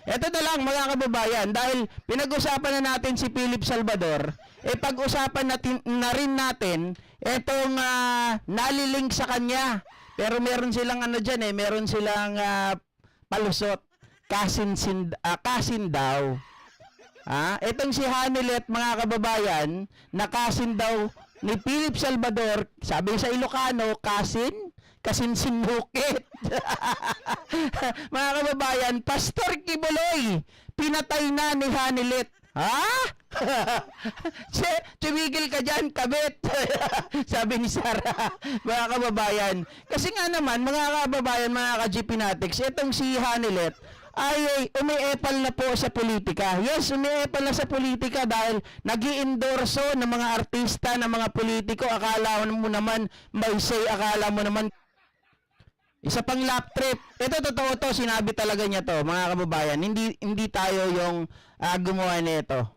Ito na lang mga kababayan, dahil pinag-usapan na natin si Philip Salvador, pag-usapan na rin natin itong nalilink sa kanya. Pero meron silang dyan meron silang palusot. Kasin daw. Itong si Hanilet mga kababayan, na kasin daw ni Philip Salvador, sabi sa Ilocano, kasin sinukit. Mga kababayan, Pastor Kibuloy, pinatay na ni Hanilet. Tumigil ka dyan, kabit. Sabi ni Sarah, mga kababayan. Kasi nga naman, mga kababayan, mga ka-GP Natics, itong si Hanilet, ay umiepal na po sa politika. Yes, umiepal na sa politika dahil nag-i-endorso ng mga artista, ng mga politiko. Akala mo naman may say, akala mo naman isa pang lap trip. Ito totoo to, sinabi talaga niya to, mga kababayan. Hindi tayo yung gumawa nito.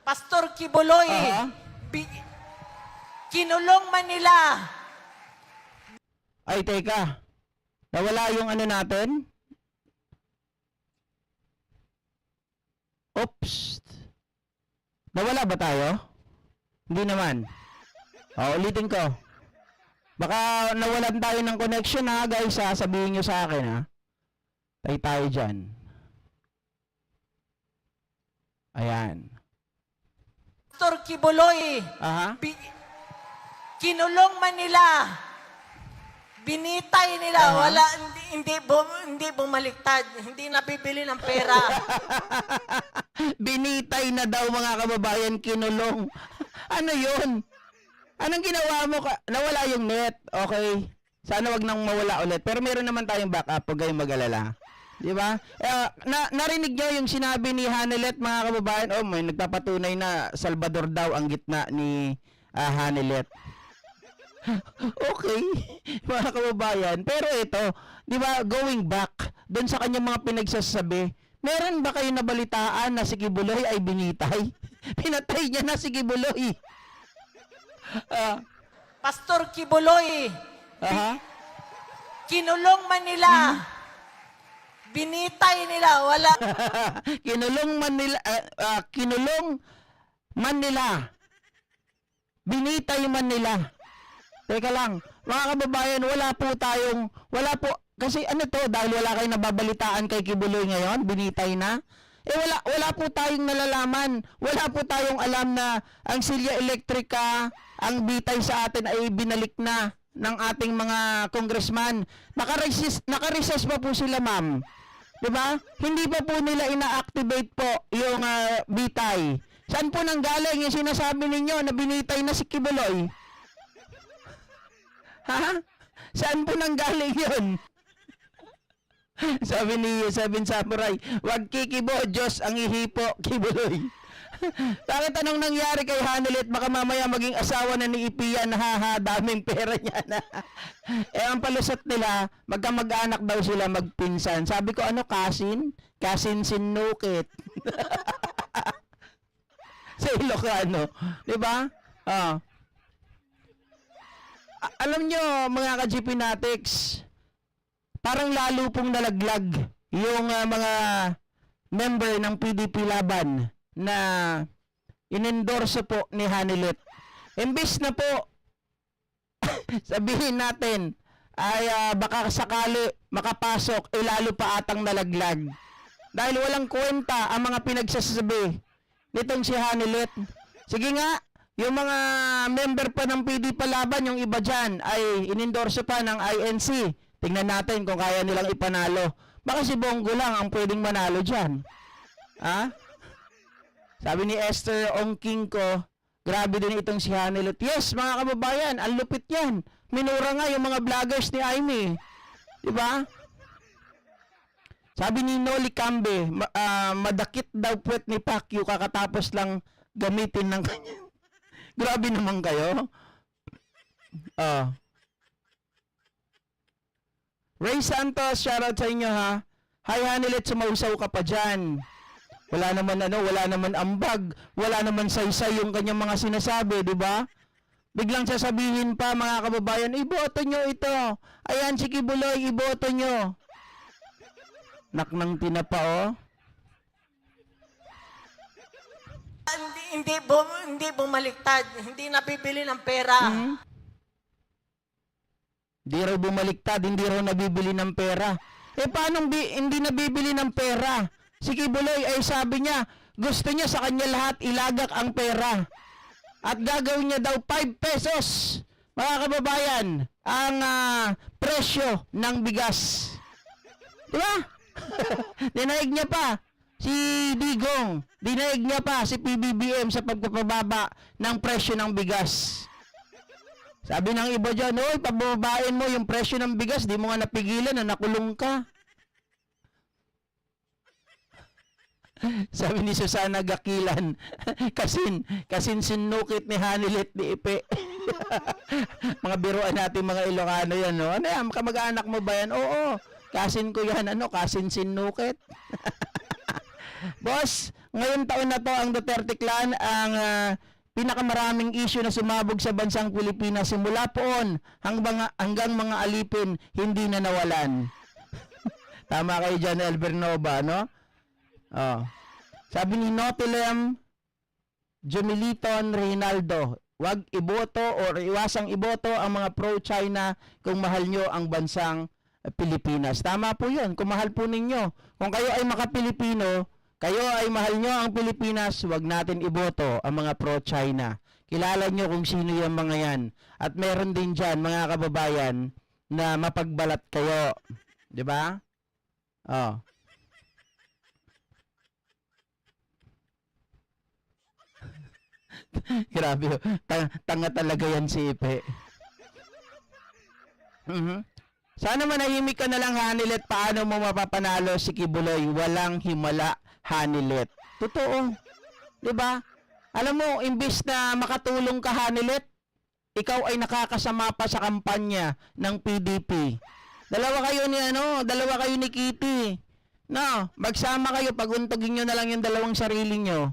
Pastor Kibuloy, kinulong Manila. Ay, teka. Nawala yung natin? Oops. Nawala ba tayo? Hindi naman. Ulitin ko. Baka nawalan tayo ng connection guys sabihin nyo sa akin Tay tayo dyan. Ayan. Pastor Kibuloy, kinulong Manila. Binitay nila, hindi bumaliktad, hindi nabibili ng pera. Binitay na daw mga kababayan, kinulong. Ano yun? Anong ginawa mo? Nawala yung net. Okay. Sana wag nang mawala ulit. Pero meron naman tayong backup, huwag kayong mag-alala. Di ba? Narinig nyo yung sinabi ni Hanilet mga kababayan. May nagpapatunay na Salvador daw ang gitna ni Hanilet. Okay, mga kababayan. Pero ito, di ba, going back doon sa kanyang mga pinagsasabi, meron ba kayo nabalitaan na si Kibuloy ay binitay? Pinatay niya na si Kibuloy. Pastor Kibuloy, kinulong Manila. Binitay nila, wala. Kinulong Manila. Binitay Manila. Teka lang, mga kababayan, wala po, kasi dahil wala kayong nababalitaan kay Kibuloy ngayon, binitay na. Wala po tayong nalalaman, wala po tayong alam na ang Silya Electrica, ang bitay sa atin ay binalik na ng ating mga congressman. Naka-recess pa po sila, ma'am. Diba? Hindi pa po nila ina-activate po yung bitay. Saan po nanggaling yung sinasabi ninyo na binitay na si Kibuloy? Saan po nanggaling yun? Sabi ni Seven Samurai, wag kikibo, Diyos ang ihipo, Kibuloy. Bakit anong nangyari kay Hanilet? Baka mamaya maging asawa na ni Ipian, daming pera niya na. Ang palusot nila, magkamag-anak daw sila, magpinsan. Sabi ko, kasin? Kasin sinukit. Sa Ilocano. Diba? Alam nyo, mga ka-GP Natics, parang lalo pong nalaglag yung mga member ng PDP Laban na inendorso po ni Hanilet. Imbis na po sabihin natin ay baka sakali makapasok, lalo pa atang nalaglag. Dahil walang kwenta ang mga pinagsasabi nitong si Hanilet. Sige nga, yung mga member pa ng PDP Laban, yung iba dyan, ay inendorso pa ng INC. Tingnan natin kung kaya nilang ipanalo. Baka si Bongo lang ang pwedeng manalo dyan. Sabi ni Esther Ongking ko, grabe din itong si Hanilet. Yes, mga kababayan, ang lupit yan. Minura nga yung mga vloggers ni Aimee. Diba? Sabi ni Noli Cambe, madakit daw puwet ni Pacquiao kakatapos lang gamitin ng kanya. Grabe naman kayo. Ray Santos, shoutout sa inyo Hi Hanilet, sumausaw ka pa dyan. Wala naman ambag, wala naman saysay yung kanyang mga sinasabi, di ba? Biglang sasabihin pa mga kababayan, iboto nyo ito. Ayan si Kibuloy, iboto nyo. Nak ng tinapa, oh. Hindi bumaliktad. Hindi nabibili ng pera. Hmm? Di raw bumaliktad, hindi raw nabibili ng pera. Eh paano hindi nabibili ng pera? Si Kibuloy ay sabi niya, gusto niya sa kanya lahat ilagak ang pera. At gagawin niya daw 5 pesos, mga kababayan, ang presyo ng bigas. Di ba? Dinaig niya pa si Digong, dinaig niya pa si PBBM sa pagpapababa ng presyo ng bigas. Sabi ng iba dyan, oy, pababain mo yung presyo ng bigas, di mo nga napigilan na nakulong ka. Sabi ni Susana Gakilan, kasin sinukit ni Hanilet ni Ipe. Mga biruan natin mga Ilocano yan, no? Ano yan, kamag-anak mo ba yan? Oo, kasin ko yan, kasin sinukit. Boss, ngayong taon na to ang Duterte Clan ang pinakamaraming issue na sumabog sa bansang Pilipinas simula poon hanggang mga alipin hindi na nawalan. Tama kayo dyan, Elber Nova, no? Oh. Sabi ni Notilem Jumiliton Reynaldo, wag iboto o iwasang iboto ang mga pro-China kung mahal nyo ang bansang Pilipinas. Tama po yun, kung mahal po ninyo. Kung kayo ay maka-Pilipino, kayo ay mahal nyo ang Pilipinas, wag natin iboto ang mga pro-China. Kilala nyo kung sino yung mga yan. At meron din dyan, mga kababayan, na mapagbalat kayo. Di ba? Oh. Grabe, tanga talaga yan si Ipe. Sana manahimik ka na lang, Hanilet. Paano mo mapapanalo si Kibuloy? Walang himala, Hanilet. Totoo. 'Di ba? Alam mo, imbis na makatulong ka, Hanilet, ikaw ay nakakasama pa sa kampanya ng PDP. Dalawa kayo ni Kitty. No, magsama kayo, paguntugin nyo na lang yung dalawang sarili nyo.